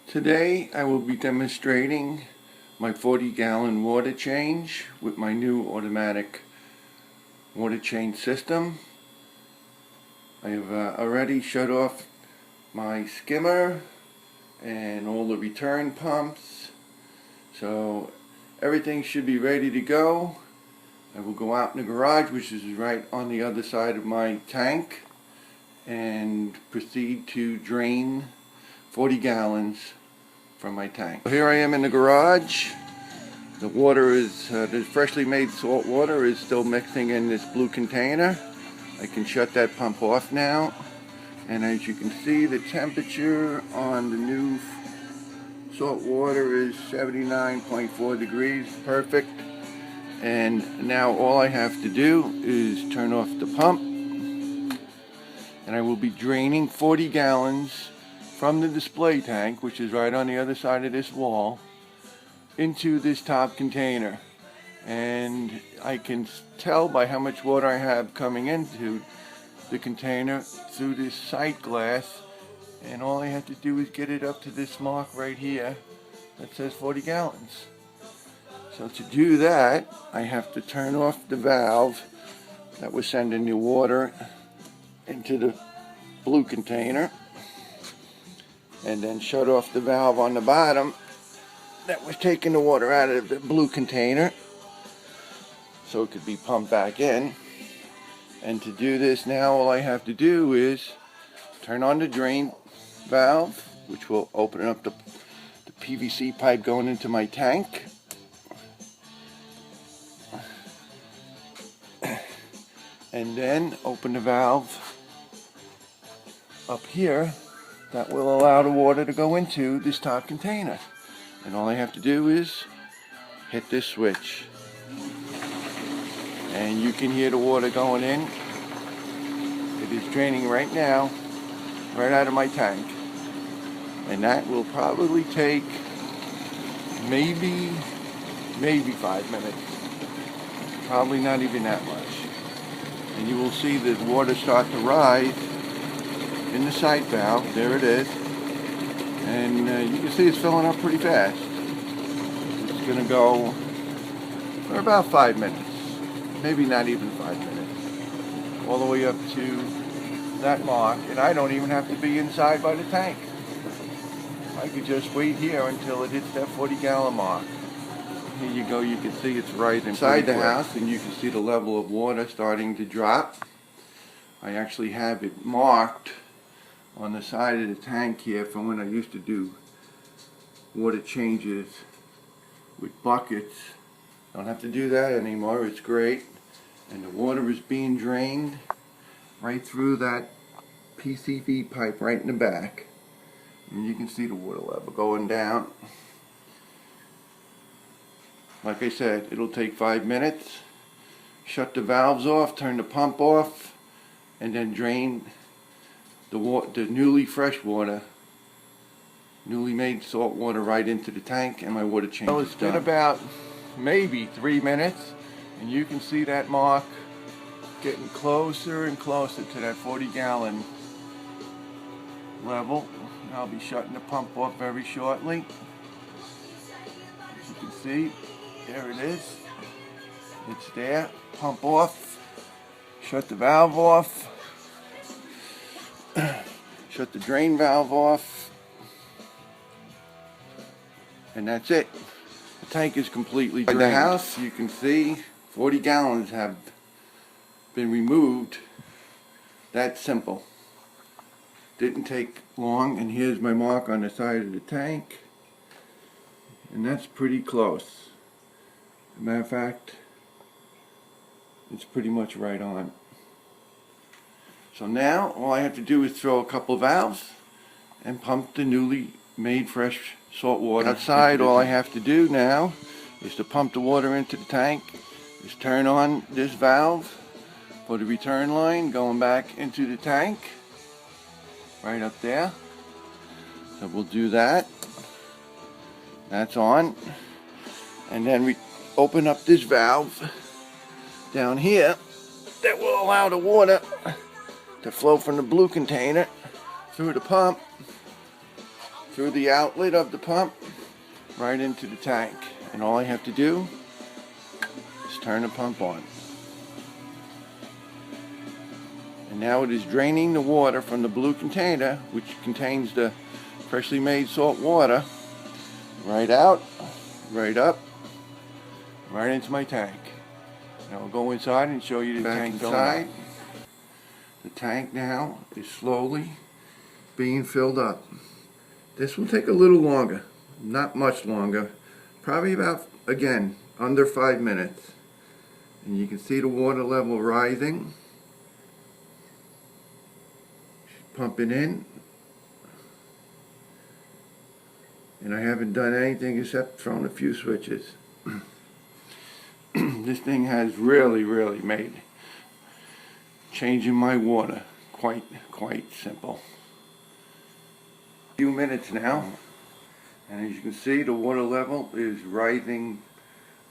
Today I will be demonstrating my 40-gallon water change with my new automatic water change system. I have already shut off my skimmer and all the return pumps, so everything should be ready to go. I will go out in the garage, which is right on the other side of my tank, and proceed to drain 40 gallons from my tank. Here I am in the garage. The water is, the freshly made salt water is still mixing in this blue container. I can shut that pump off now. And as you can see, the temperature on the new salt water is 79.4 degrees, perfect. And now all I have to do is turn off the pump, and I will be draining 40 gallons from the display tank, which is right on the other side of this wall, into this top container. And I can tell by how much water I have coming into the container through this sight glass, and all I have to do is get it up to this mark right here that says 40 gallons. So to do that, I have to turn off the valve that was sending the water into the blue container, and then shut off the valve on the bottom that was taking the water out of the blue container so it could be pumped back in. And to do this now, all I have to do is turn on the drain valve, which will open up the PVC pipe going into my tank. And then open the valve up here that will allow the water to go into this top container. And all I have to do is hit this switch. And you can hear the water going in. It is draining right now, right out of my tank. And that will probably take maybe 5 minutes. Probably not even that much. And you will see the water start to rise in the sight valve. There it is. And you can see it's filling up pretty fast. It's going to go for about 5 minutes. Maybe not even 5 minutes. All the way up to that mark. And I don't even have to be inside by the tank. I could just wait here until it hits that 40-gallon mark. Here you go, you can see it's right inside the house, and you can see the level of water starting to drop. I actually have it marked on the side of the tank here from when I used to do water changes with buckets. Don't have to do that anymore, it's great. And the water is being drained right through that PCV pipe right in the back. And you can see the water level going down. Like I said, it'll take 5 minutes. Shut the valves off, turn the pump off, and then drain the newly fresh water, newly made salt water right into the tank, and my water change is done. It's been about maybe 3 minutes, and you can see that mark getting closer and closer to that 40-gallon level. I'll be shutting the pump off very shortly. As you can see, there it is. It's there. Pump off. Shut the valve off. Shut the drain valve off. And that's it. The tank is completely drained. In the house, you can see 40 gallons have been removed. That's simple. Didn't take long, and here's my mark on the side of the tank. And that's pretty close. As a matter of fact, it's pretty much right on. So now all I have to do is throw a couple of valves and pump the newly made fresh salt water outside. All I have to do now is to pump the water into the tank, is turn on this valve for the return line going back into the tank right up there. So we'll do that. That's on. And then we open up this valve down here that will allow the water to flow from the blue container through the pump through the outlet of the pump right into the tank. And all I have to do is turn the pump on. And now it is draining the water from the blue container, which contains the freshly made salt water, right out, right up, right into my tank. Now we'll go inside and show you the tank inside. The tank now is slowly being filled up. This will take a little longer, not much longer, probably about, again, under 5 minutes. And you can see the water level rising. Pumping in. And I haven't done anything except thrown a few switches. This thing has really made changing my water quite simple. A few minutes now, and as you can see, the water level is rising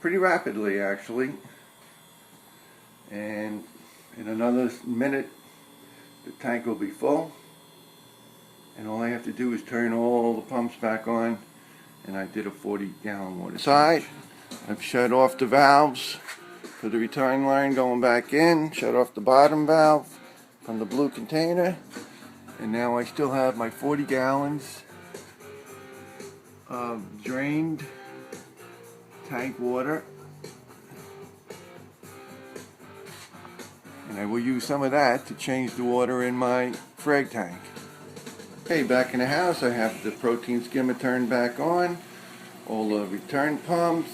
pretty rapidly actually, and in another minute the tank will be full, and all I have to do is turn all the pumps back on, and I did a 40-gallon water change. I've shut off the valves for the return line going back in, shut off the bottom valve from the blue container, and now I still have my 40 gallons of drained tank water, and I will use some of that to change the water in my frag tank. Okay, back in the house, I have the protein skimmer turned back on, all the return pumps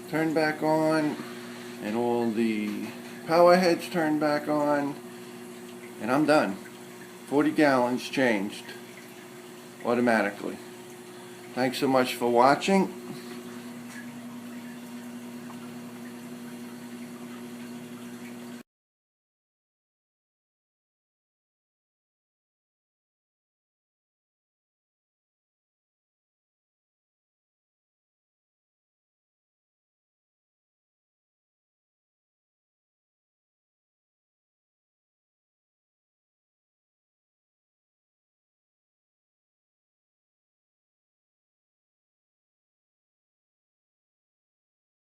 turned back on, and all the power heads turned back on, and I'm done. 40 gallons changed automatically. Thanks so much for watching.